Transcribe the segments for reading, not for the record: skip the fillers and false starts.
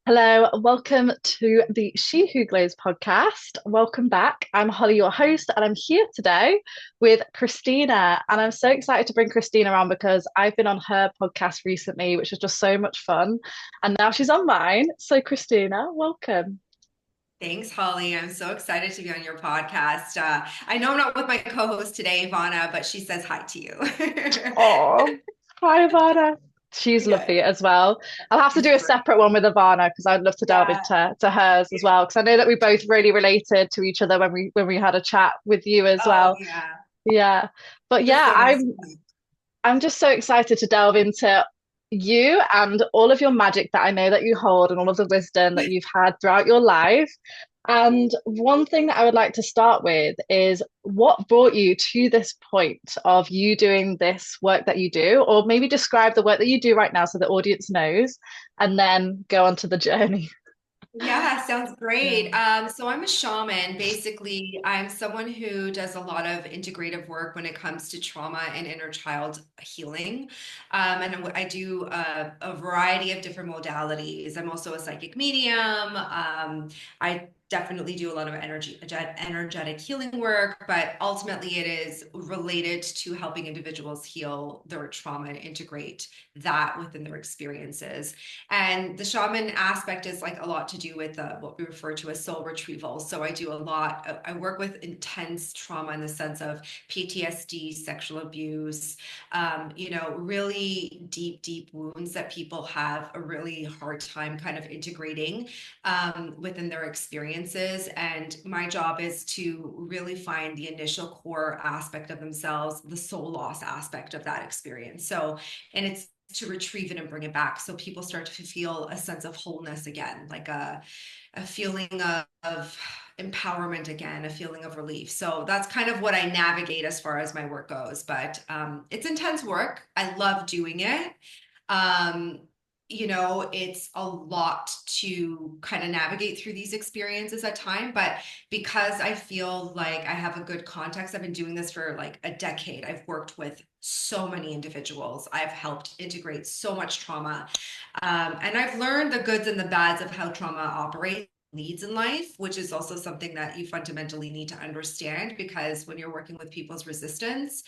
Hello, welcome to the She Who Glows podcast. Welcome back. I'm Holly, your host, and I'm here today with Christina. And I'm so excited to bring Christina on because I've been on her podcast recently, which was just so much fun. And now she's on mine. So, Christina, welcome. Thanks, Holly. I'm so excited to be on your podcast. I know I'm not with my co-host today, Ivana, but she says hi to you. Oh, hi, Ivana. She's Good. lovely as well. I'll have to She's do a great. separate one with Ivana because I'd love to delve Yeah. into hers as well. Because I know that we both really related to each other when we had a chat with you as Oh, well. yeah. Yeah. But It was yeah, so nice to I'm meet I'm just so excited to delve into you and all of your magic that I know that you hold and all of the wisdom that you. you've had throughout your life. And one thing that I would like to start with is what brought you to this point of you doing this work that you do, or maybe describe the work that you do right now so the audience knows, and then go on to the journey. Yeah, sounds Yeah. great. So I'm a shaman. Basically, I'm someone who does a lot of integrative work when it comes to trauma and inner child healing. And I do a variety of different modalities. I'm also a psychic medium. I definitely do a lot of energetic healing work, but ultimately it is related to helping individuals heal their trauma and integrate that within their experiences. And the shaman aspect is like a lot to do with what we refer to as soul retrieval. So I do a lot, I work with intense trauma in the sense of PTSD, sexual abuse, really deep, deep wounds that people have a really hard time kind of integrating within their experiences. And my job is to really find the initial core aspect of themselves, the soul loss aspect of that experience. So, and it's to retrieve it and bring it back so people start to feel a sense of wholeness again, like a feeling of empowerment again, a feeling of relief. So that's kind of what I navigate as far as my work goes. But it's intense work. I love doing it. Um, it's a lot to kind of navigate through these experiences at time, but because I feel like I have a good context, I've been doing this for like a decade. I've worked with so many individuals. I've helped integrate so much trauma. And I've learned the goods and the bads of how trauma operates leads in life, which is also something that you fundamentally need to understand because when you're working with people's resistance,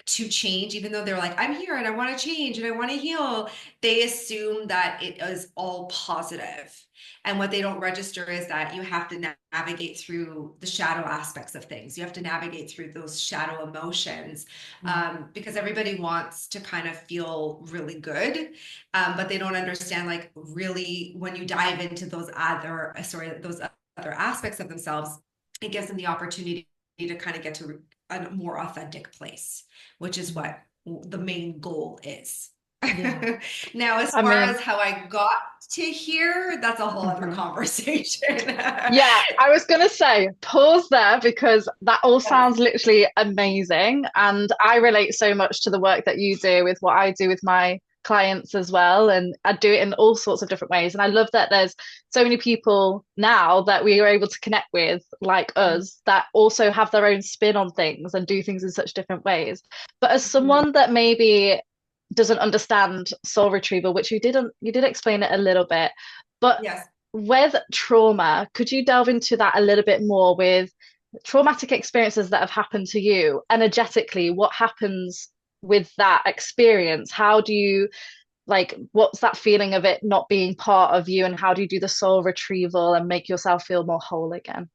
to change, even though they're like, I'm here and I want to change and I want to heal, they assume that it is all positive. And what they don't register is that you have to navigate through the shadow aspects of things. You have to navigate through those shadow emotions because everybody wants to kind of feel really good, but they don't understand, like, really, when you dive into those other aspects of themselves, it gives them the opportunity to kind of get to a more authentic place, which is what the main goal is. Yeah. Now, as I far mean, as how I got to here, that's a whole other mhm. conversation. Yeah, I was going to say pause there because that all Yes. sounds literally amazing. And I relate so much to the work that you do with what I do with my clients as well. And I do it in all sorts of different ways. And I love that there's so many people now that we are able to connect with, like us, that also have their own spin on things and do things in such different ways. But as Mhm. someone that maybe doesn't understand soul retrieval, which you did explain it a little bit, but Yes. with trauma, could you delve into that a little bit more with traumatic experiences that have happened to you energetically? What happens with that experience? How do you what's that feeling of it not being part of you, and how do you do the soul retrieval and make yourself feel more whole again?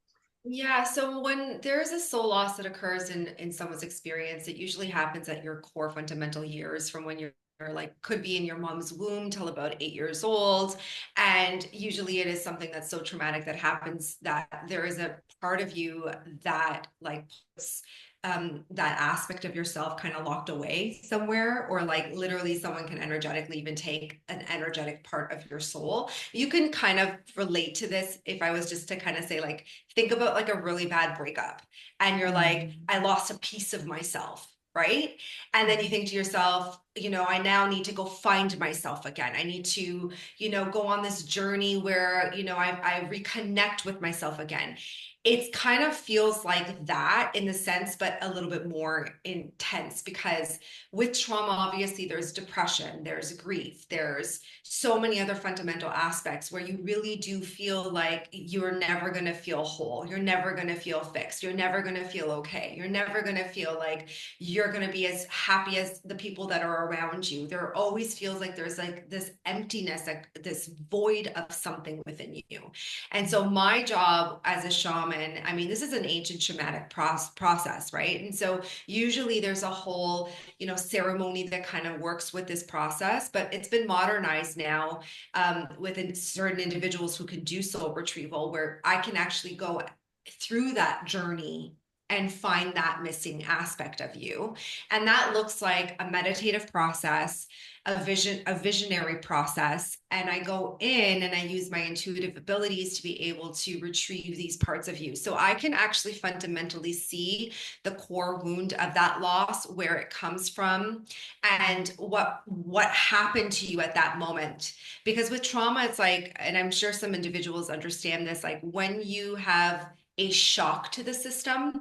Yeah, so when there is a soul loss that occurs in someone's experience, it usually happens at your core fundamental years from when you're like could be in your mom's womb till about 8 years old. And usually it is something that's so traumatic that happens that there is a part of you that like puts that aspect of yourself kind of locked away somewhere, or like literally someone can energetically even take an energetic part of your soul. You can kind of relate to this if I was just to kind of say, like, think about like a really bad breakup and you're like, Mm. I lost a piece of myself, right? And then you think to yourself, I now need to go find myself again. I need to, go on this journey where, I reconnect with myself again. It kind of feels like that in the sense, but a little bit more intense because with trauma, obviously, there's depression, there's grief, there's so many other fundamental aspects where you really do feel like you're never going to feel whole. You're never going to feel fixed. You're never going to feel okay. You're never going to feel like you're going to be as happy as the people that are around you. There always feels like there's like this emptiness, like this void of something within you. And so my job as a shaman, I mean, this is an ancient shamanic process, right? And so usually there's a whole, ceremony that kind of works with this process, but it's been modernized now with certain individuals who can do soul retrieval, where I can actually go through that journey and find that missing aspect of you. And that looks like a meditative process, a visionary process. And I go in and I use my intuitive abilities to be able to retrieve these parts of you. So I can actually fundamentally see the core wound of that loss, where it comes from, and what happened to you at that moment. Because with trauma, it's like, and I'm sure some individuals understand this, like when you have a shock to the system,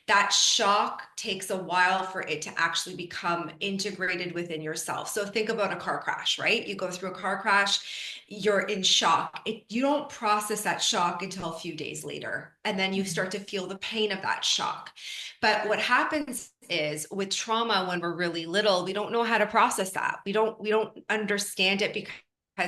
that shock takes a while for it to actually become integrated within yourself. So think about a car crash, right? You go through a car crash, you're in shock. You don't process that shock until a few days later. And then you start to feel the pain of that shock. But what happens is with trauma, when we're really little, we don't know how to process that. We don't understand it because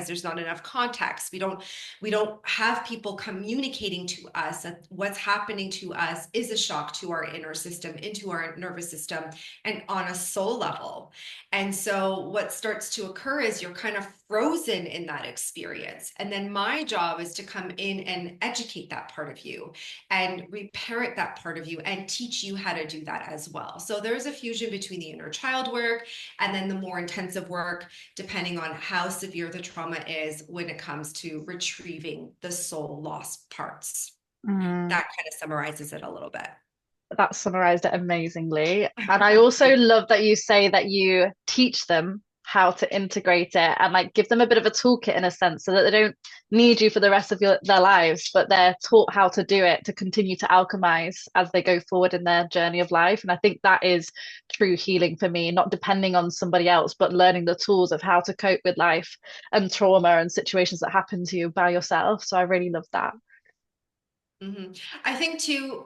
there's not enough context. We don't have people communicating to us that what's happening to us is a shock to our inner system, into our nervous system, and on a soul level. And so what starts to occur is you're kind of frozen in that experience. And then my job is to come in and educate that part of you and reparent that part of you and teach you how to do that as well. So there's a fusion between the inner child work and then the more intensive work, depending on how severe the trauma is when it comes to retrieving the soul lost parts. Mm. That kind of summarizes it a little bit. That summarized it amazingly. And I also love that you say that you teach them how to integrate it and like give them a bit of a toolkit in a sense so that they don't need you for the rest of their lives, but they're taught how to do it to continue to alchemize as they go forward in their journey of life. And I think that is true healing for me, not depending on somebody else, but learning the tools of how to cope with life and trauma and situations that happen to you by yourself. So I really love that. Mhm. I think too,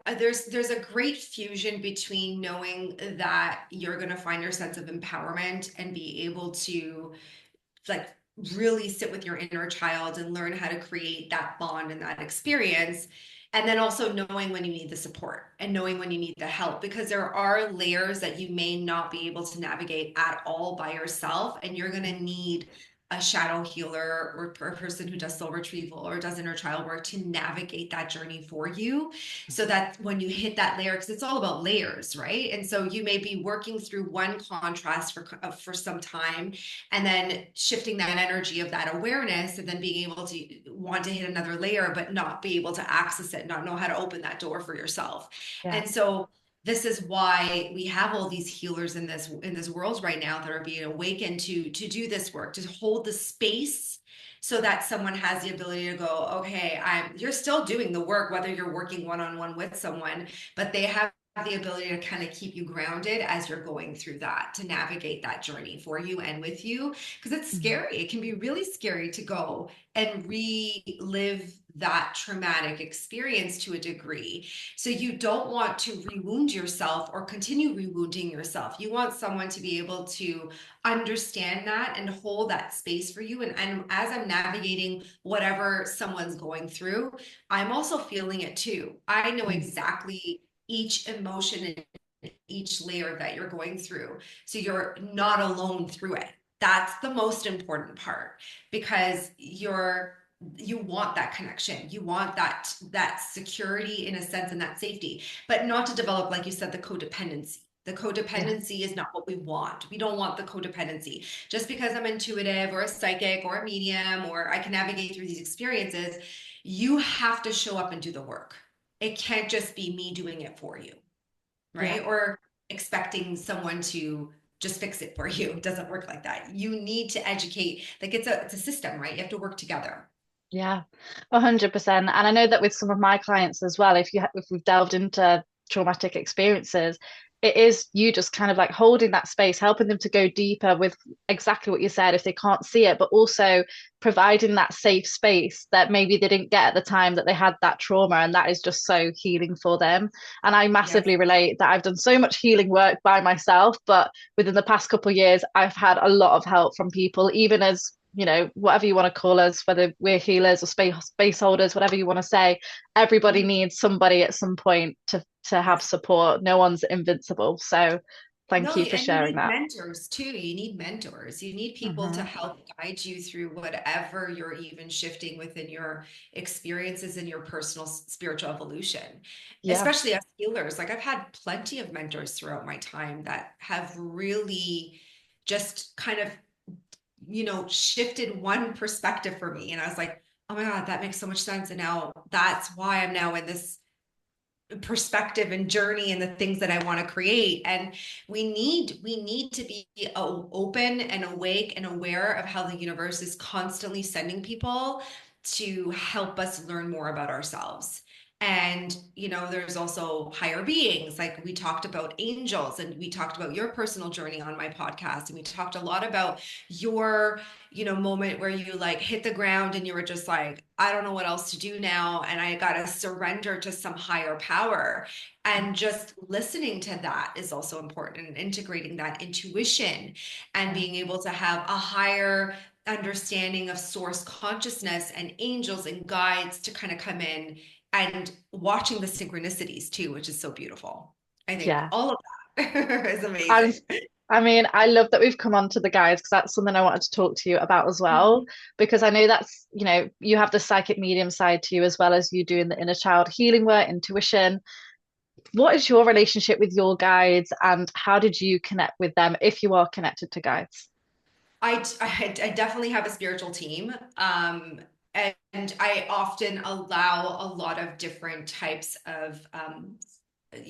there's a great fusion between knowing that you're going to find your sense of empowerment and be able to like really sit with your inner child and learn how to create that bond and that experience. And then also knowing when you need the support and knowing when you need the help, because there are layers that you may not be able to navigate at all by yourself. And you're going to need a shadow healer or a person who does soul retrieval or does inner child work to navigate that journey for you, so that when you hit that layer, because it's all about layers, right? And so you may be working through one contrast for some time, and then shifting that energy of that awareness and then being able to want to hit another layer but not be able to access it, not know how to open that door for yourself. Yeah. And so this is why we have all these healers in this world right now that are being awakened to do this work, to hold the space, so that someone has the ability to go, okay, you're still doing the work, whether you're working one-on-one with someone, but they have the ability to kind of keep you grounded as you're going through that, to navigate that journey for you and with you. Because it's Mhm. scary. It can be really scary to go and relive that traumatic experience to a degree. So you don't want to rewound yourself or continue rewounding yourself. You want someone to be able to understand that and hold that space for you. And as I'm navigating whatever someone's going through, I'm also feeling it too. I know Mm. exactly each emotion and each layer that you're going through. So you're not alone through it. That's the most important part, because you want that connection. You want that security in a sense, and that safety, but not to develop, like you said, the codependency. The Yeah. codependency is not what we want. We don't want the codependency. Just because I'm intuitive or a psychic or a medium or I can navigate through these experiences, you have to show up and do the work. It can't just be me doing it for you, Yeah. right? Or expecting someone to just fix it for you. It doesn't work like that. You need to educate. Like it's a system, right? You have to work together. Yeah, 100%. And I know that with some of my clients as well, if we've delved into traumatic experiences, it is you just kind of like holding that space, helping them to go deeper with exactly what you said if they can't see it, but also providing that safe space that maybe they didn't get at the time that they had that trauma. And that is just so healing for them. And I Yes. massively relate that I've done so much healing work by myself, but within the past couple of years, I've had a lot of help from people, even as whatever you want to call us, whether we're healers or space holders, whatever you want to say, everybody Mhm. needs somebody at some point to have Yes. support. No one's invincible. So thank No, you for and you sharing need that. mentors too. You need mentors. You need people to Hmm. help guide you through whatever you're even shifting within your experiences in your personal spiritual evolution, Yeah, especially as healers. Like I've had plenty of mentors throughout my time that have really just kind of, shifted one perspective for me. And I was like, oh my God, that makes so much sense. And now that's why I'm now in this perspective and journey and the things that I want to create. And we need to be open and awake and aware of how the universe is constantly sending people to help us learn more about ourselves. And there's also higher beings, like we talked about angels, and we talked about your personal journey on my podcast, and we talked a lot about your moment where you like hit the ground and you were just like, I don't know what else to do now. And I got to surrender to some higher power. And just listening to that is also important, and integrating that intuition and yeah, being able to have a higher understanding of source consciousness and angels and guides to kind of come in, and watching the synchronicities too, which is so beautiful. I think yeah. all of that is I'm amazing. I mean, I love that we've come on to the guides because that's something I wanted to talk to you about as well. Because I know that's, you have the psychic medium side to you as well as you doing the inner child healing work, intuition. What is your relationship with your guides and how did you connect with them if you are connected to guides? I definitely have a spiritual team. And I often allow a lot of different types of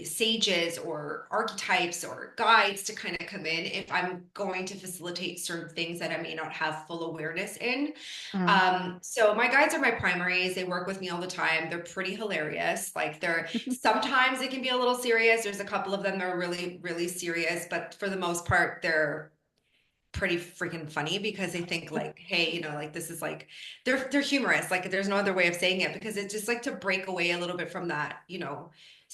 sages or archetypes or guides to kind of come in if I'm going to facilitate certain things that I may not have full awareness in. Mm. So my guides are my primaries. They work with me all the time. They're pretty hilarious. Like they're sometimes it can be a little serious. There's a couple of them that are really, really serious, but for the most part, they're pretty freaking funny because they think like, hey, like this is like they're humorous. Like there's no other way of saying it, because it's just like to break away a little bit from that,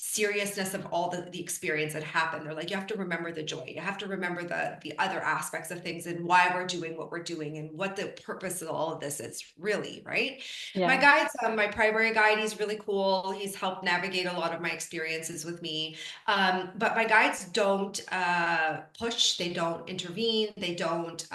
seriousness of all the experience that happened. They're like, you have to remember the joy. You have to remember the other aspects of things and why we're doing what we're doing and what the purpose of all of this is really, right? My Yeah. guide's my primary guide. He's really cool. He's helped navigate a lot of my experiences with me. But my guides don't push, they don't intervene, they don't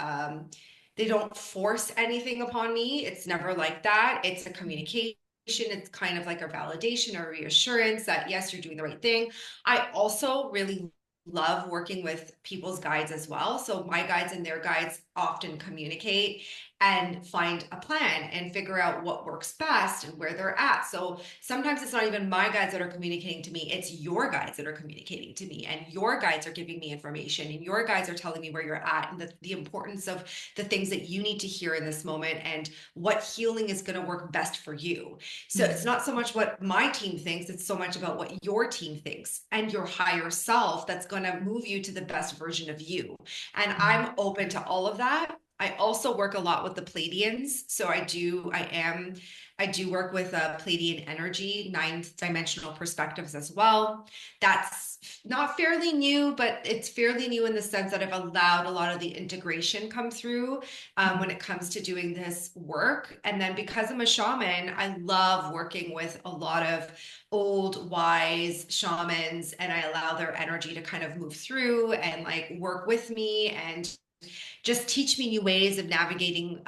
force anything upon me. It's never like that. It's a communication. It's kind of like a validation or reassurance that yes, you're doing the right thing. I also really love working with people's guides as well. So my guides and their guides often communicate and find a plan and figure out what works best and where they're at. So sometimes it's not even my guides that are communicating to me, it's your guides that are communicating to me, and your guides are giving me information, and your guides are telling me where you're at and the importance of the things that you need to hear in this moment and what healing is going to work best for you. So it's Mm. not so much what my team thinks, it's so much about what your team thinks and your higher self that's going to move you to the best version of you. And Mm. I'm open to all of that. I also work a lot with the Pleiadians. So I do work with a Pleiadian energy, ninth dimensional perspectives as well. That's not fairly new, but it's fairly new in the sense that I've allowed a lot of the integration come through when it comes to doing this work. And then because I'm a shaman, I love working with a lot of old, wise shamans, and I allow their energy to kind of move through and like work with me and just teach me new ways of navigating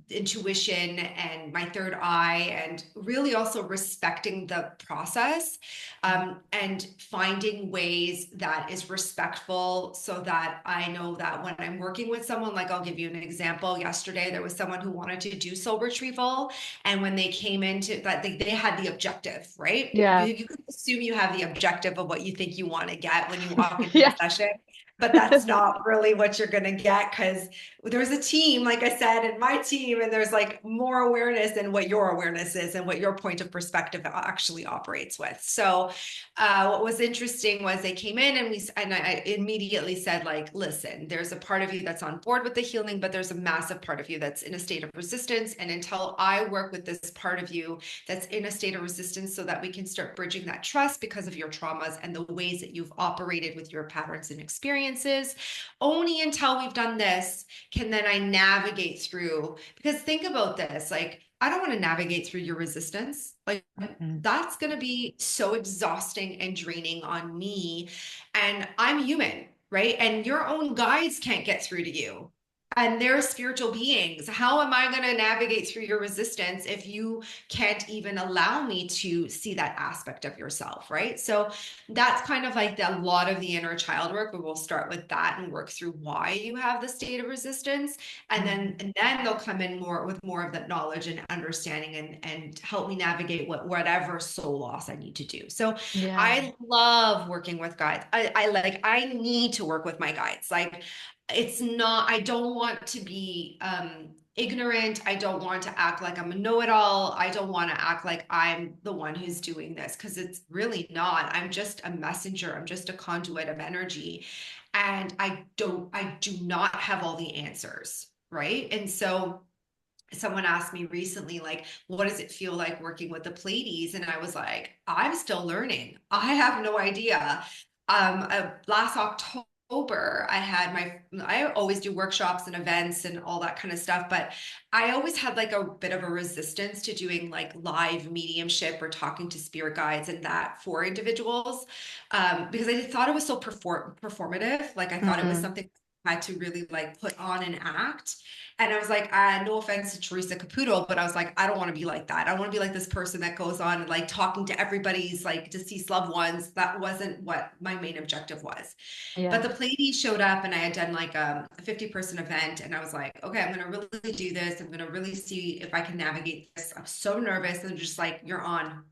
intuition and my third eye, and really also respecting the process, and finding ways that is respectful so that I know that when I'm working with someone, like I'll give you an example. Yesterday, there was someone who wanted to do soul retrieval. And when they came into that, they had the objective, right? Yeah. You could assume you have the objective of what you think you want to get when you walk into a Yes. session. but that's not really what you're going to get because there's a team, like I said, in my team, and there's like more awareness than what your awareness is and what your point of perspective actually operates with. So, what was interesting was they came in and I immediately said, like, listen, there's a part of you that's on board with the healing, but there's a massive part of you that's in a state of resistance. And until I work with this part of you that's in a state of resistance so that we can start bridging that trust because of your traumas and the ways that you've operated with your patterns and experiences. Only until we've done this can then I navigate through. Because think about this, like, I don't want to navigate through your resistance. Like, Mm-mm. that's going to be so exhausting and draining on me. And I'm human, right? And your own guides can't get through to you. And they're spiritual beings. How am I going to navigate through your resistance if you can't even allow me to see that aspect of yourself, right? So that's kind of like a lot of the inner child work, but we'll start with that and work through why you have the state of resistance. And then they'll come in more with more of that knowledge and understanding and help me navigate whatever soul loss I need to do. So Yeah. I love working with guides. I need to work with my guides. Like it's not, I don't want to be ignorant. I don't want to act like I'm a know-it-all. I don't want to act like I'm the one who's doing this because it's really not. I'm just a messenger. I'm just a conduit of energy. And I do not have all the answers, right? And so someone asked me recently, like, what does it feel like working with the Pleiades? And I was like, I'm still learning. I have no idea. Last October, I always do workshops and events and all that kind of stuff, but I always had like a bit of a resistance to doing like live mediumship or talking to spirit guides and that for individuals, because I thought it was so performative. Like I thought it was Mm. something I had to really like put on and act. And I was like, no offense to Teresa Caputo, but I was like, I don't want to be like that. I don't want to be like this person that goes on and like talking to everybody's like deceased loved ones. That wasn't what my main objective was. But Yeah. the Pleiades showed up and I had done like a 50-person event. And I was like, okay, I'm going to really do this. I'm going to really see if I can navigate this. I'm so nervous. And just like, you're on.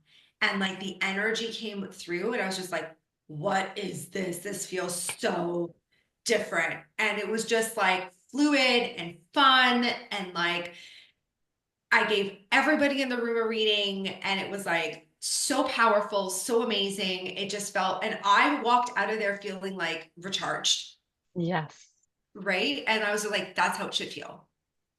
And like the energy came through and I was just like, what is this? This feels so different. And it was just like fluid and fun. And like I gave everybody in the room a reading and it was like so powerful, so amazing. It just felt, and I walked out of there feeling like recharged, Yes. right? And I was like, that's how it should feel.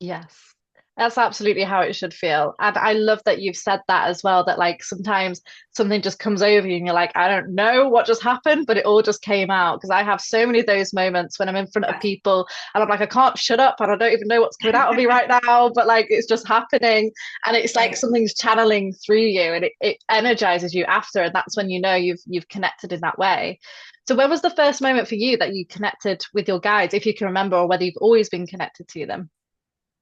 Yes. That's absolutely how it should feel. And I love that you've said that as well, that like sometimes something just comes over you and you're like, I don't know what just happened, but it all just came out. Because I have so many of those moments when I'm in front of Yeah. people and I'm like, I can't shut up and I don't even know what's coming out of me right now, but like it's just happening. And it's like Right. something's channeling through you and it energizes you after. And that's when you know you've connected in that way. So when was the first moment for you that you connected with your guides, if you can remember, or whether you've always been connected to them?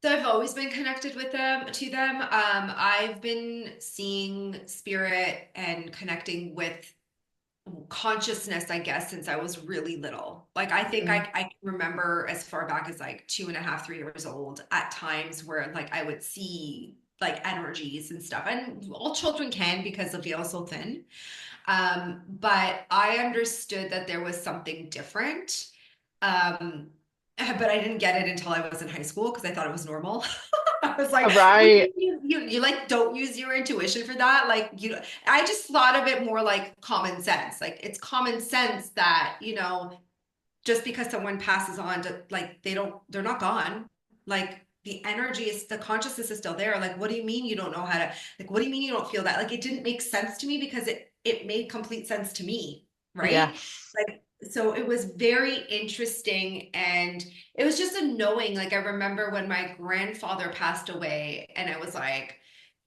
So I've always been connected with them to them. I've been seeing spirit and connecting with consciousness, I guess, since I was really little. Like I think Mm. I can remember as far back as like 2.5, 3 years old at times where like I would see like energies and stuff. And all children can because the veil is so thin. But I understood that there was something different. Um, but I didn't get it until I was in high school because I thought it was normal. I was like, what do Right. you mean you like don't use your intuition for that? Like you I just thought of it more like common sense. Like it's common sense that, just because someone passes on to like they're not gone. Like the energy is the consciousness is still there. Like, what do you mean you don't know how to like what do you mean you don't feel that? Like it didn't make sense to me because it made complete sense to me, right? Yes. Like so it was very interesting and it was just a knowing. Like I remember when my grandfather passed away and I was like,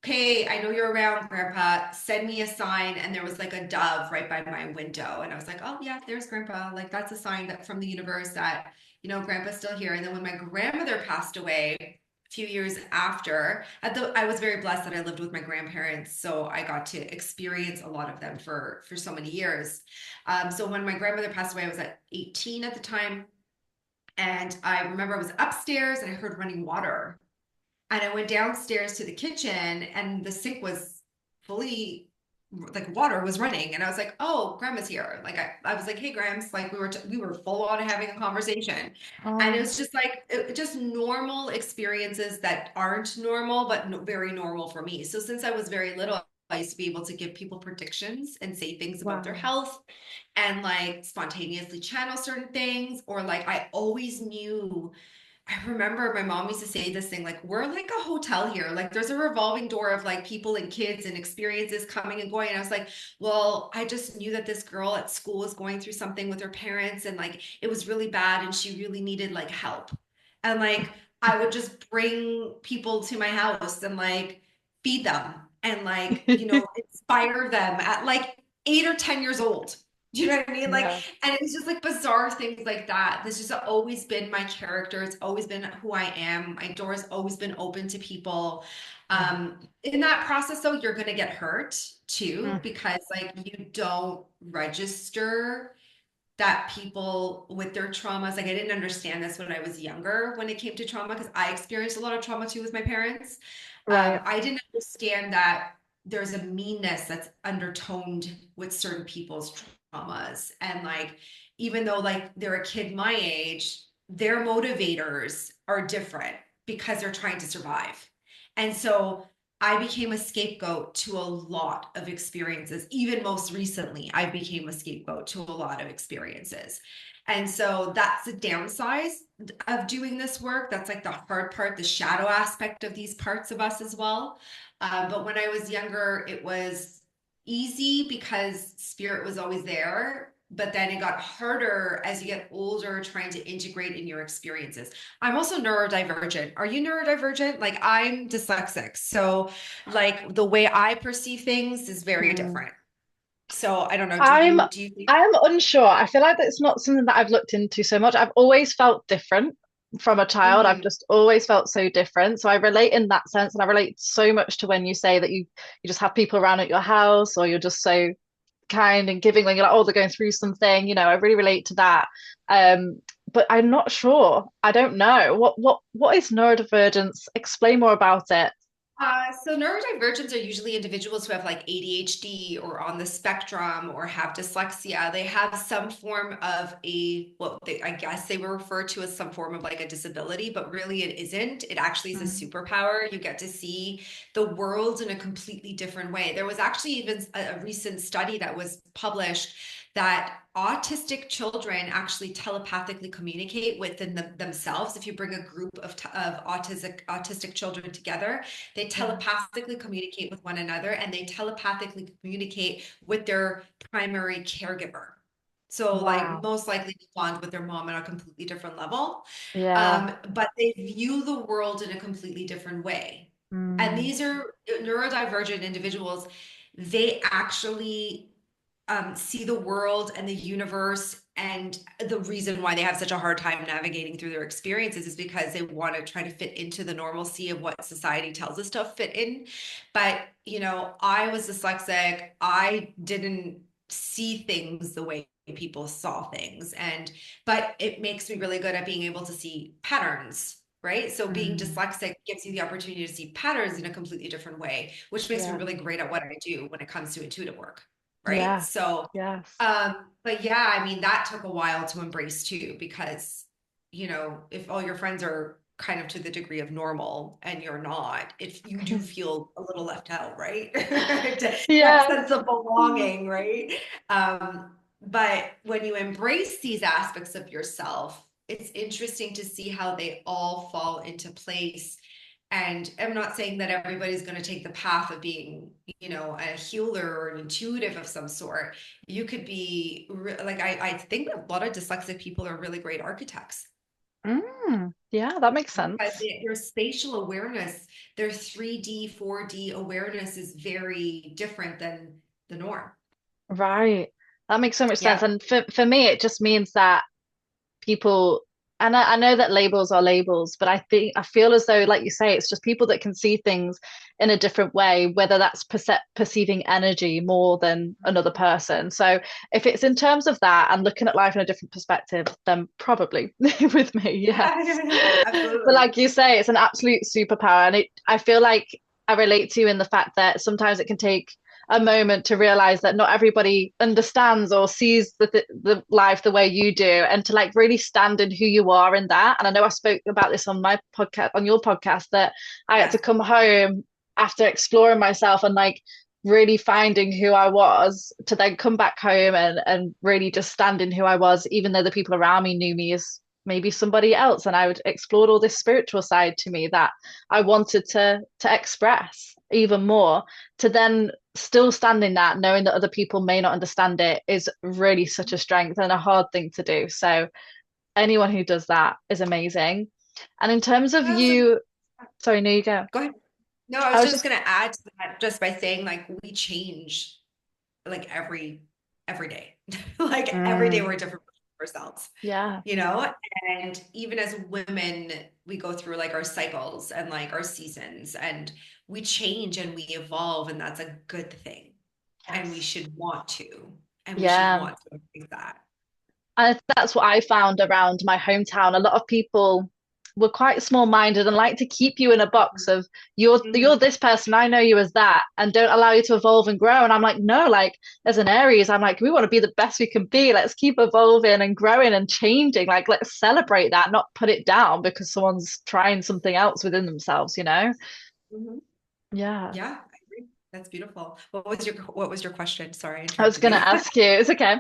okay, I know you're around, Grandpa. Send me a sign. And there was like a dove right by my window. And I was like, oh, yeah, there's Grandpa. Like, that's a sign that from the universe that, Grandpa's still here. And then when my grandmother passed away, a few years after, I was very blessed that I lived with my grandparents, so I got to experience a lot of them for so many years. So when my grandmother passed away, I was at 18 at the time, and I remember I was upstairs and I heard running water, and I went downstairs to the kitchen and the sink was fully like water was running, and I was like, oh, grandma's here. Like I was like, hey grams, like we were full on having a conversation. And it Oh, was just like just normal experiences that aren't normal but very normal for me. So since I was very little, I used to be able to give people predictions and say things about their wow. health and like spontaneously channel certain things, or like I always knew. I remember my mom used to say this thing like, we're like a hotel here. Like, there's a revolving door of like people and kids and experiences coming and going. And I was like, well, I just knew that this girl at school was going through something with her parents and like it was really bad and she really needed like help. And like, I would just bring people to my house and like feed them and like, inspire them at like 8 or 10 years old. Do you know what I mean? Like, Yeah. and it's just like bizarre things like that. This has just always been my character. It's always been who I am. My door's always been open to people. Yeah. In that process, though, you're gonna get hurt too, Mm. because like you don't register that people with their traumas, like I didn't understand this when I was younger when it came to trauma, because I experienced a lot of trauma too with my parents. Right. I didn't understand that there's a meanness that's undertoned with certain people's traumas. And like, even though like they're a kid my age, their motivators are different because they're trying to survive. And so I became a scapegoat to a lot of experiences. Even most recently, I became a scapegoat to a lot of experiences. And so that's the downside of doing this work. That's like the hard part, the shadow aspect of these parts of us as well. But when I was younger, it was easy because spirit was always there. But then it got harder as you get older, trying to integrate in your experiences. I'm also neurodivergent. Are you neurodivergent? Like I'm dyslexic. So like the way I perceive things is very Mm. different. So I don't know. I'm Do you think? I'm unsure. I feel like that's not something that I've looked into so much. I've always felt different from a child. I've Mhm. just always felt so different. So I relate in that sense, and I relate so much to when you say that you just have people around at your house, or you're just so kind and giving when you're like, oh, they're going through something. I really relate to that. But I'm not sure. I don't know. What is neurodivergence? Explain more about it. So neurodivergents are usually individuals who have like ADHD or on the spectrum or have dyslexia. They have some form of I guess they were referred to as some form of like a disability, but really it isn't. It actually is a Mm. superpower. You get to see the world in a completely different way. There was actually even a recent study that was published that autistic children actually telepathically communicate within themselves. If you bring a group of autistic children together, they Yeah. telepathically communicate with one another and they telepathically communicate with their primary caregiver. So, like, Wow. most likely bond with their mom at a completely different level. Yeah. But they view the world in a completely different way. And Mm. these are neurodivergent individuals. They actually see the world and the universe. And the reason why they have such a hard time navigating through their experiences is because they want to try to fit into the normalcy of what society tells us to fit in. But, I was dyslexic. I didn't see things the way people saw things. But it makes me really good at being able to see patterns. Right. So being Mm. dyslexic gives you the opportunity to see patterns in a completely different way, which makes me Yeah. really great at what I do when it comes to intuitive work, right? Yes. So, Yes. but yeah, I mean, that took a while to embrace too, because, if all your friends are kind of to the degree of normal and you're not, if you do feel a little left out, right? That Yes. sense of belonging, right? But when you embrace these aspects of yourself, it's interesting to see how they all fall into place. And I'm not saying that everybody's going to take the path of being, a healer or an intuitive of some sort. You could be like, I think a lot of dyslexic people are really great architects Mm. Yeah, that makes because sense. their spatial awareness, their 3D, 4D awareness is very different than the norm. Right. That makes so much sense. Yeah. And for me, it just means that people, and I know that labels are labels, but I feel as though, like you say, it's just people that can see things in a different way, whether that's perceiving energy more than another person. So if it's in terms of that and looking at life in a different perspective, then probably with me, yes. But Absolutely. like you say, it's an absolute superpower, and I feel like I relate to you in the fact that sometimes it can take a moment to realize that not everybody understands or sees the life the way you do, and to like really stand in who you are in that. And I know I spoke about this on my podcast, on your podcast, that I had to Yes. come home after exploring myself and like really finding who I was, to then come back home and really just stand in who I was, even though the people around me knew me as maybe somebody else. And I would explore all this spiritual side to me that I wanted to express even more. To then still stand in that, knowing that other people may not understand it, is really such a strength and a hard thing to do. So anyone who does that is amazing. And in terms of I also, you, sorry, no, you go. go ahead. No, I I was was just just, going to add to that just by saying like we change like every day. Like every day mm, we're different ourselves, yeah, you know? And even as women, we go through like our cycles and like our seasons and we change and we evolve and that's a good thing. And we yes, should want to, and we should yeah. want to embrace that. And that's what I found around my hometown. A lot of people were quite small-minded and like to keep you in a box of you're Mhm. this person, I know you as that, and don't allow you to evolve and grow. And I'm like, no, like as an Aries, I'm like, we want to be the best we can be. Let's keep evolving and growing and changing. Like, let's celebrate that, not put it down because someone's trying something else within themselves, you know? Mhm. Yeah. Yeah, I agree. That's beautiful. What was your question? Sorry, I I was interrupted gonna you. ask you, it's okay.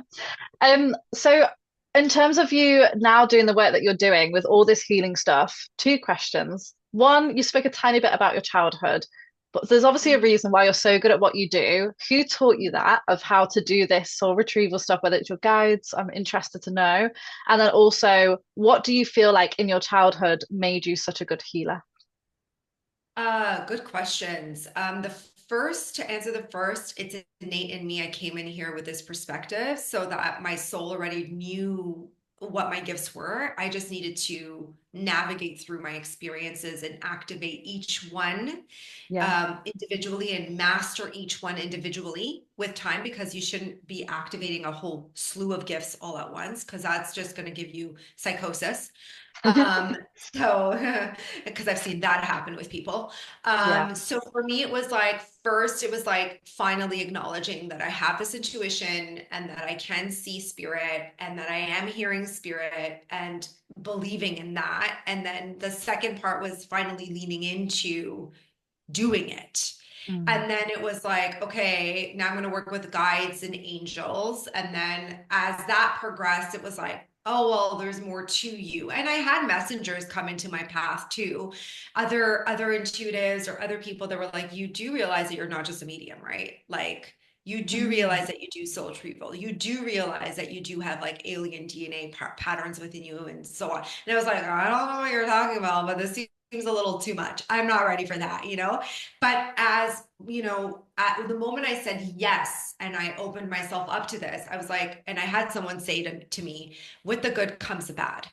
So in terms of you now doing the work that you're doing with all this healing stuff, two questions. One, you spoke a tiny bit about your childhood, but there's obviously a Mhm. reason why you're so good at what you do. Who taught you that, of how to do this or retrieval stuff, whether it's your guides? I'm interested to know. And then also, what do you feel like in your childhood made you such a good healer? Good questions. To answer the first, it's innate in me. I came in here with this perspective so that my soul already knew what my gifts were. I just needed to navigate through my experiences and activate each one Yeah. individually and master each one individually with time because you shouldn't be activating a whole slew of gifts all at once because that's just going to give you psychosis. So because I've seen that happen with people. Yeah. So for me, it was like first, it was like finally acknowledging that I have this intuition and that I can see spirit and that I am hearing spirit and believing in that. And then the second part was finally leaning into doing it. Mm. And then it was like, okay, now I'm going to work with guides and angels. And then as that progressed, it was like, oh, well, there's more to you. And I had messengers come into my path too, other intuitives or other people that were like, you do realize that you're not just a medium, right? Like, you do Mm. realize that you do soul retrieval. You do realize that you do have like alien DNA patterns within you and so on. And I was like, I don't know what you're talking about, but this seems a little too much. I'm not ready for that, you know? But as you know, at the moment I said yes and I opened myself up to this, I was like, and I had someone say to me, with the good comes the bad.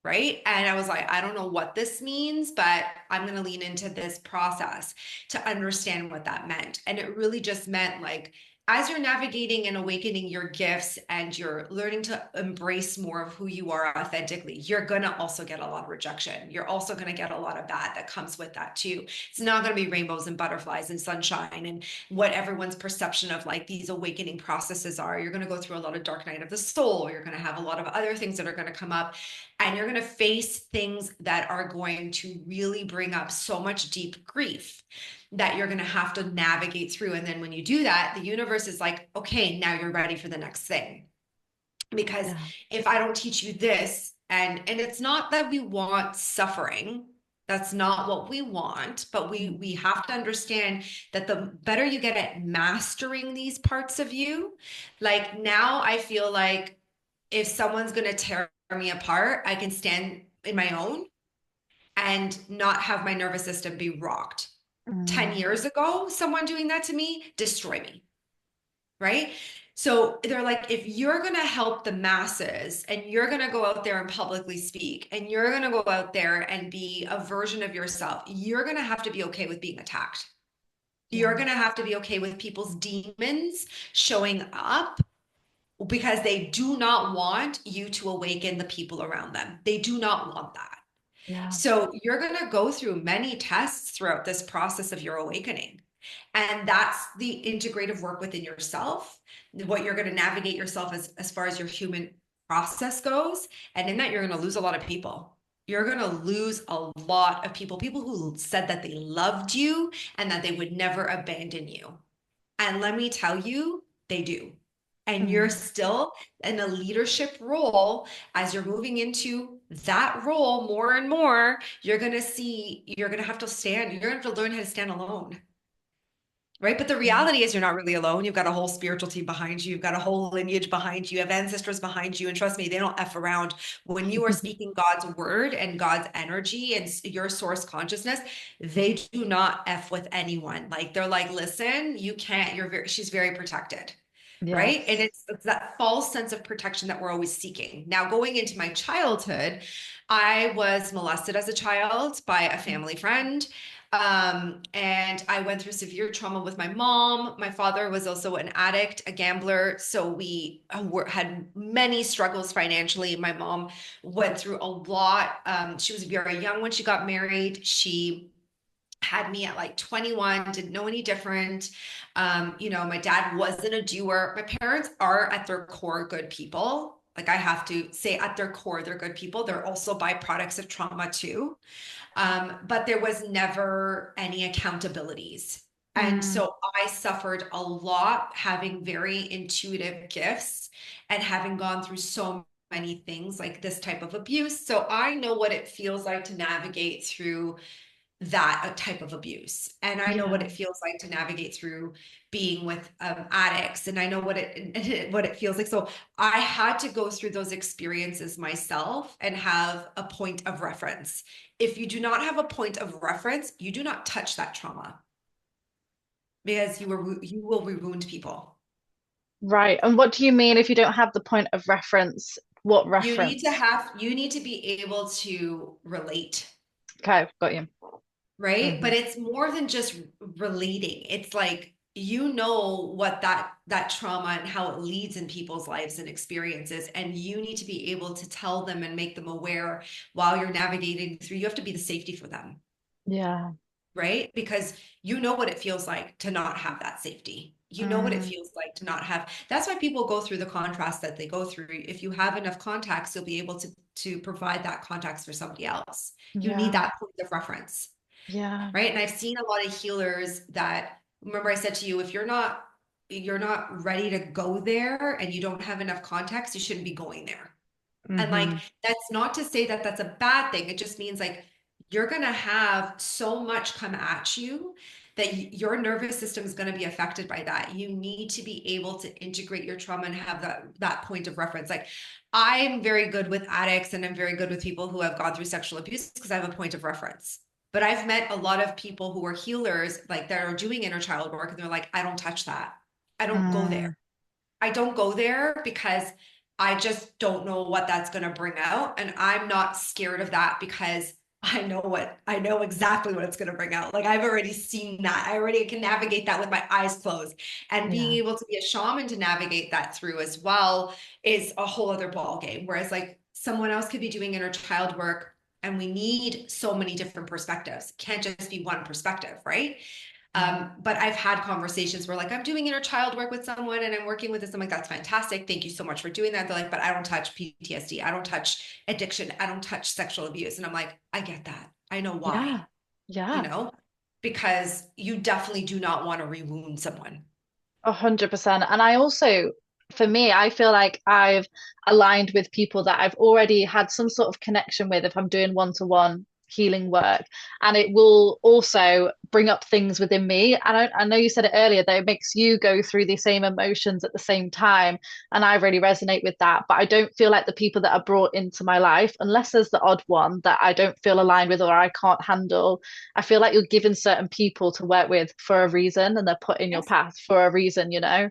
Right. And I was like, I don't know what this means, but I'm going to lean into this process to understand what that meant. And it really just meant like, as you're navigating and awakening your gifts and you're learning to embrace more of who you are authentically, you're going to also get a lot of rejection. You're also going to get a lot of bad that comes with that too. It's not going to be rainbows and butterflies and sunshine and what everyone's perception of like these awakening processes are. You're going to go through a lot of dark night of the soul. You're going to have a lot of other things that are going to come up and you're going to face things that are going to really bring up so much deep grief that you're going to have to navigate through. And then when you do that, the universe is like, okay, now you're ready for the next thing. Because Yeah. if I don't teach you this, and it's not that we want suffering, that's not what we want, but Mm. we have to understand that the better you get at mastering these parts of you, like now I feel like if someone's going to tear me apart, I can stand in my own and not have my nervous system be rocked. 10 Mm. years ago, someone doing that to me, destroy me, right? So they're like, if you're going to help the masses and you're going to go out there and publicly speak and you're going to go out there and be a version of yourself, you're going to have to be okay with being attacked. You're Yeah. going to have to be okay with people's demons showing up because they do not want you to awaken the people around them. They do not want that. Yeah. So you're going to go through many tests throughout this process of your awakening. And that's the integrative work within yourself, what you're going to navigate yourself as far as your human process goes. And in that, you're going to lose a lot of people. You're going to lose a lot of people, people who said that they loved you and that they would never abandon you. And let me tell you, they do. And you're Mm. still in a leadership role. As you're moving into that role more and more, you're going to see, you're going to have to stand, you're going to have to learn how to stand alone. Right. But the Yeah. reality is you're not really alone. You've got a whole spiritual team behind you. You've got a whole lineage behind you. You have ancestors behind you. And trust me, they don't F around. When you are speaking God's word and God's energy and your source consciousness, they do not F with anyone. Like they're like, listen, you can't, she's very protected. Right. And Yes. it's that false sense of protection that we're always seeking. Now, going into my childhood, I was molested as a child by a family friend. And I went through severe trauma with my mom. My father was also an addict, a gambler. So we had many struggles financially. My mom went through a lot. She was very young when she got married. She had me at like 21, didn't know any different. My dad wasn't a doer. My parents are at their core good people. Like I have to say, at their core, they're good people. They're also byproducts of trauma too. But there was never any accountabilities. And Mm. so I suffered a lot having very intuitive gifts and having gone through so many things like this type of abuse. So I know what it feels like to navigate through that type of abuse. And I know what Yeah. it feels like to navigate through being with addicts. And I know what what it feels like. So I had to go through those experiences myself and have a point of reference. If you do not have a point of reference, you do not touch that trauma because you will wound people. Right. And what do you mean if you don't have the point of reference? What reference? You need to be able to relate. Okay, got you. Right? Hmm. But it's more than just relating. It's like you know what that trauma and how it leads in people's lives and experiences, and you need to be able to tell them and make them aware while you're navigating through. You have to be the safety for them, Yeah. right? Because you know what it feels like to not have that safety. You know what it Mm. feels like to not have. That's why people go through the contrast that they go through. If you have enough contacts, you'll be able to provide that context for somebody else. You need Yeah. that point of reference, Yeah. right? And I've seen a lot of healers that, remember I said to you, if you're not ready to go there and you don't have enough context, you shouldn't be going there. And like Hmm. that's not to say that that's a bad thing. It just means like you're going to have so much come at you that your nervous system is going to be affected by that. You need to be able to integrate your trauma and have that point of reference. Like I'm very good with addicts and I'm very good with people who have gone through sexual abuse because I have a point of reference. But I've met a lot of people who are healers, like that are doing inner child work, and they're like, I don't touch that. I don't go there. Mm. I don't go there because I just don't know what that's going to bring out. And I'm not scared of that because I know exactly what it's going to bring out. Like I've already seen that. I already can navigate that with my eyes closed. And being Yeah. able to be a shaman to navigate that through as well is a whole other ball game. Whereas like someone else could be doing inner child work and we need so many different perspectives. Can't just be one perspective, right? Mm. But I've had conversations where like I'm doing inner child work with someone and I'm working with this. I'm like, that's fantastic. Thank you so much for doing that. They're like, but I don't touch PTSD. I don't touch addiction. I don't touch sexual abuse. And I'm like, I get that. I know why, Yeah. Yeah. because you definitely do not want to rewound someone. 100%. And I also, for me, I feel like I've aligned with people that I've already had some sort of connection with if I'm doing one-to-one healing work. And it will also bring up things within me. And I know you said it earlier that it makes you go through the same emotions at the same time. And I really resonate with that. But I don't feel like the people that are brought into my life, unless there's the odd one that I don't feel aligned with or I can't handle, I feel like you're given certain people to work with for a reason and they're put in your Yes. path for a reason, you know?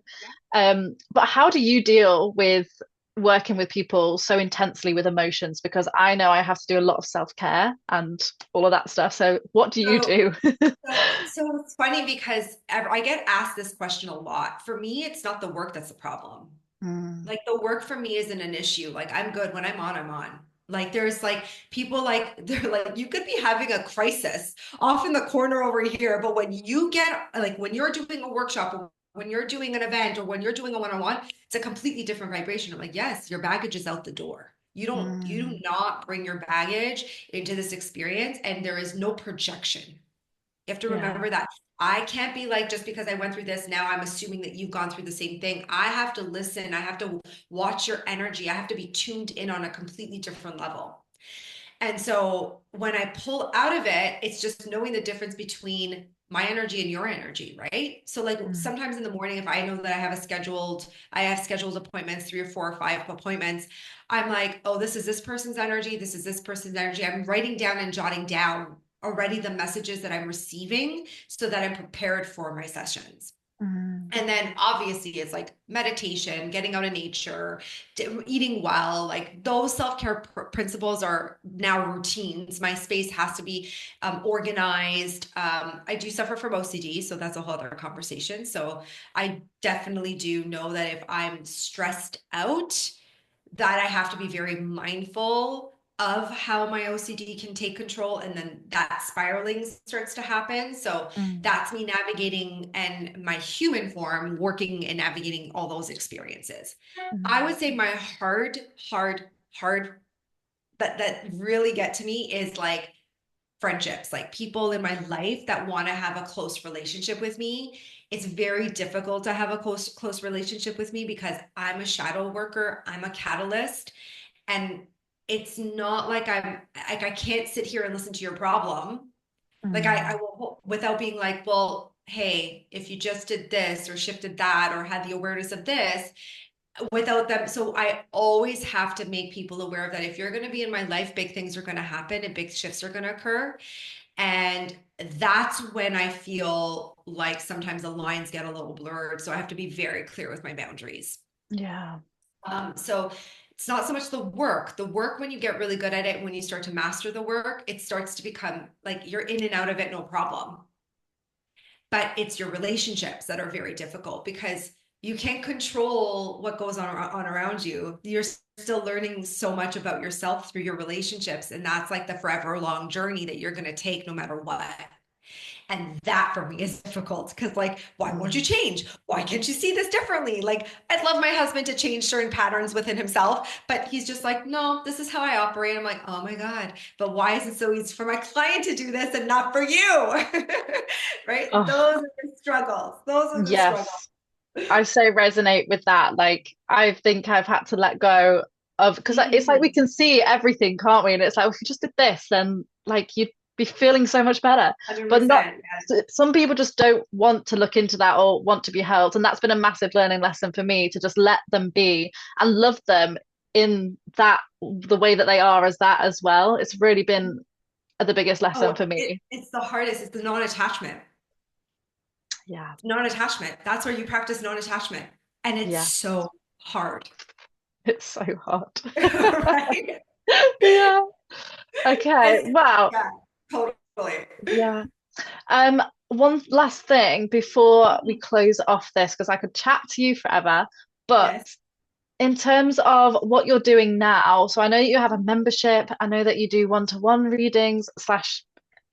Yeah. But how do you deal with working with people so intensely with emotions? Because I know I have to do a lot of self-care and all of that stuff. So what do you So, do? so it's funny because I get asked this question a lot. For me, it's not the work that's the problem. Mm. Like the work for me isn't an issue. Like I'm good when I'm on, I'm on. Like there's like people like they're like you could be having a crisis off in the corner over here, but when you get like when you're doing a workshop or when you're doing an event or when you're doing a one-on-one, it's a completely different vibration. I'm like, yes, your baggage is out the door. You do Mm, not bring your baggage into this experience, and there is no projection. You have to yeah. remember that. I can't be like, just because I went through this, now I'm assuming that you've gone through the same thing. I have to listen. I have to watch your energy. I have to be tuned in on a completely different level. And so when I pull out of it, it's just knowing the difference between my energy and your energy, right? So like Mm, sometimes in the morning, if I know that I have scheduled appointments, 3 or 4 or 5 appointments, I'm like, oh, this is this person's energy. This is this person's energy. I'm writing down and jotting down already the messages that I'm receiving so that I'm prepared for my sessions. mm, And then obviously it's like meditation, getting out in nature, eating well, like those self-care principles are now routines. My space has to be organized. I do suffer from OCD, so that's a whole other conversation. So I definitely do know that if I'm stressed out, that I have to be very mindful of how my OCD can take control, and then that spiraling starts to happen. So mm, that's me navigating and my human form working and navigating all those experiences. I mm. would say my hard that really get to me is like friendships, like people in my life that want to have a close relationship with me. It's very difficult to have a close relationship with me because I'm a shadow worker, I'm a catalyst, and it's not like I can't sit here and listen to your problem. Like I Mm. will without being like, well, hey, if you just did this or shifted that or had the awareness of this, without them. So I always have to make people aware of that. If you're going to be in my life, big things are going to happen and big shifts are going to occur. And that's when I feel like sometimes the lines get a little blurred. So I have to be very clear with my boundaries. Yeah. So it's not so much the work. The work, when you get really good at it, when you start to master the work, it starts to become like you're in and out of it, no problem. But it's your relationships that are very difficult because you can't control what goes on around you. You're still learning so much about yourself through your relationships. And that's like the forever long journey that you're going to take no matter what. And that for me is difficult because, like, why won't you Mm. change? Why can't you see this differently? Like, I'd love my husband to change certain patterns within himself, but he's just like, no, this is how I operate. I'm like, oh my God, but why is it so easy for my client to do this and not for you? Right? Oh, Those are the struggles. Those are the struggles. yes. I so resonate with that. Like, I think I've had to let go of, because it's like we Mhm. can see everything, can't we? And it's like, if you just did this, then like you'd be feeling so much better. But not, 100%. Yeah. some people just don't want to look into that or want to be helped. And that's been a massive learning lesson for me to just let them be and love them in that, the way that they are as that as well. It's really been the biggest lesson Oh, for me. it's the hardest. It's the non-attachment. Yeah. Non-attachment. That's where you practice non-attachment. And it's Yeah. so hard. It's so hard. Right? Yeah. Okay. And Wow. yeah, totally. Yeah. One last thing before we close off this, because I could chat to you forever, but Yes. in terms of what you're doing now, so I know you have a membership, I know that you do one-to-one readings slash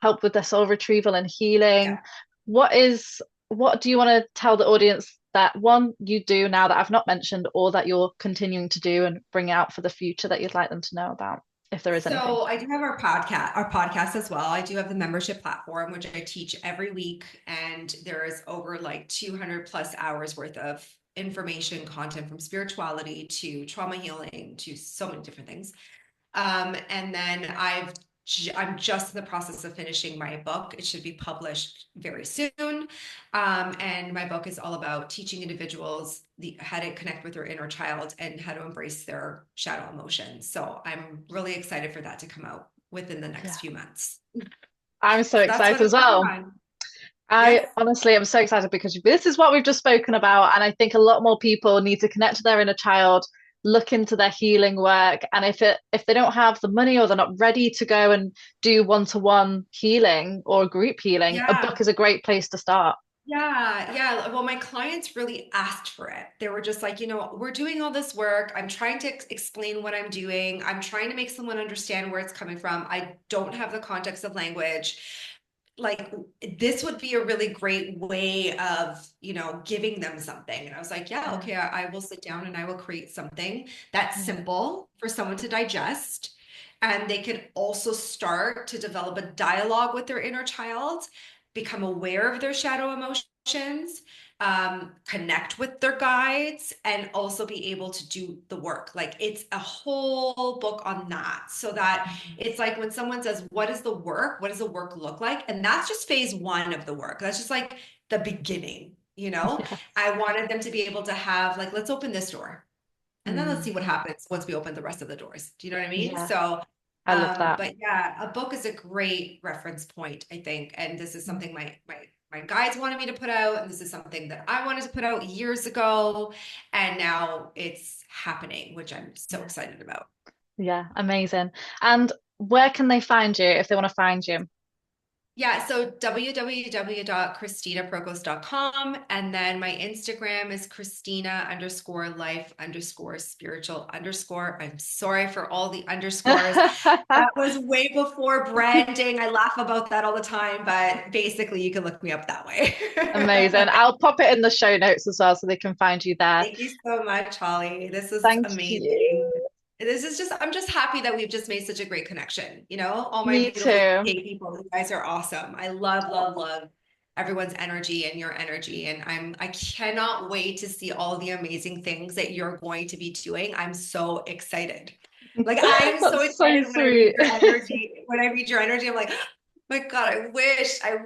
help with the soul retrieval and healing. Yeah. What do you want to tell the audience that one you do now that I've not mentioned, or that you're continuing to do and bring out for the future that you'd like them to know about, if there is anything? So I do have our podcast as well. I do have the membership platform, which I teach every week, and there is over like 200 plus hours worth of information, content from spirituality to trauma healing to so many different things. And then I'm just in the process of finishing my book. It should be published very soon. And my book is all about teaching individuals how to connect with their inner child and how to embrace their shadow emotions. So I'm really excited for that to come out within the next Yeah. few months. I'm so So that's what excited I'm as working well. on. I Yes. honestly am so excited because this is what we've just spoken about. And I think a lot more people need to connect to their inner child, look into their healing work. And if they don't have the money or they're not ready to go and do one-to-one healing or group healing, a Yeah. book is a great place to start. Yeah. Well, my clients really asked for it. They were just like, we're doing all this work. I'm trying to explain what I'm doing. I'm trying to make someone understand where it's coming from. I don't have the context of language. Like, this would be a really great way of, giving them something. And I was like, yeah, Yeah. okay, I will sit down and I will create something that's Yeah. simple for someone to digest. And they can also start to develop a dialogue with their inner child, become aware of their shadow emotions, connect with their guides, and also be able to do the work. Like, it's a whole book on that. So that Mm. it's like when someone says, what is the work? What does the work look like? And that's just phase one of the work. That's just like the beginning, you know? Yes. I wanted them to be able to have, like, let's open this door. And then let's Mm. see what happens once we open the rest of the doors. Do you know what I mean? Yeah. So, I love that. but yeah, a book is a great reference point, I think. And this is Mm. something my guides wanted me to put out, and this is something that I wanted to put out years ago, and now it's happening, which I'm so Yeah. excited about. Yeah. Amazing. And where can they find you if they want to find you? Yeah, so www.christinaprokos.com. And then my Instagram is Christina underscore life underscore spiritual underscore. I'm sorry for all the underscores. That was way before branding. I laugh about that all the time, but basically you can look me up that way. Amazing. I'll pop it in the show notes as well so they can find you there. Thank you so much, Holly. This is Thank you. amazing. This is just, I'm just happy that we've just made such a great connection. All my Me beautiful too. gay people, you guys are awesome. I love, love, love everyone's energy and your energy. And I cannot wait to see all the amazing things that you're going to be doing. I'm so excited. Like, I am so That's so excited when I read sweet. your energy. When I read your energy, I'm like, my God, I wish I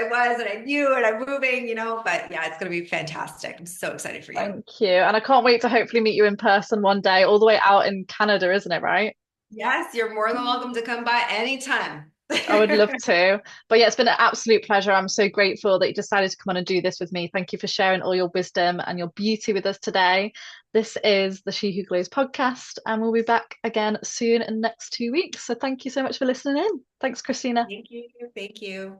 was, and I knew, and I'm moving, but yeah, it's going to be fantastic. I'm so excited for you. Thank you. And I can't wait to hopefully meet you in person one day, all the way out in Canada, isn't it, right? Yes, you're more than welcome to come by anytime. I would love to. But yeah, it's been an absolute pleasure. I'm so grateful that you decided to come on and do this with me. Thank you for sharing all your wisdom and your beauty with us today. This is the She Who Glows podcast, and we'll be back again soon in the next 2 weeks. So thank you so much for listening in. Thanks, Christina. Thank you. Thank you.